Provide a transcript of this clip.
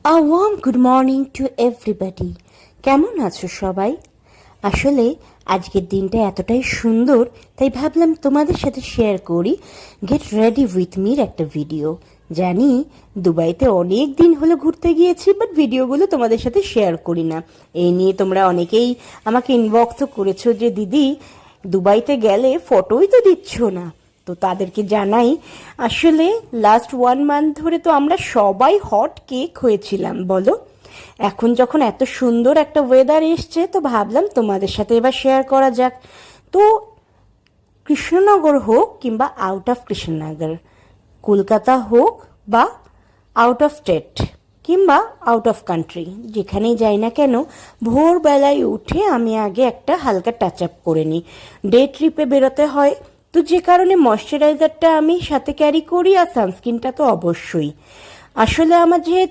A warm good morning to everybody. কেমন আছো সবাই? আসলে আজকের দিনটা এতটাই সুন্দর তাই ভাবলাম তোমাদের সাথে শেয়ার করি গেট রেডি উইথ মির একটা ভিডিও। জানি দুবাইতে অনেক দিন হলো ঘুরতে গিয়েছি, বাট ভিডিওগুলো তোমাদের সাথে শেয়ার করি না। এই নিয়ে তোমরা অনেকেই আমাকে ইনবক্সও করেছো যে দিদি দুবাইতে গেলে ফটোই তো দিচ্ছ না। তো তাদেরকে জানাই, আসলে লাস্ট 1 মান্থ ধরে তো আমরা সবাই হট কেক হয়েছিলাম বলো। এখন যখন এত সুন্দর একটা ওয়েদার এসছে তো ভাবলাম তোমাদের সাথে এবার শেয়ার করা যাক। তো কৃষ্ণনগর হোক কিংবা আউট অফ কৃষ্ণনগর, কলকাতা হোক বা আউট অফ স্টেট কিংবা আউট অফ কান্ট্রি, যেখানেই যাই না কেন ভোরবেলায় উঠে আমি আগে একটা হালকা টাচ আপ করে নিই। ডে ট্রিপে বেরোতে হয় তো যে কারণে ময়শ্চারাইজারটা আমি সাথে ক্যারি করি, আর সানস্ক্রিনটা তো অবশ্যই। আসলে আমার যেহেতু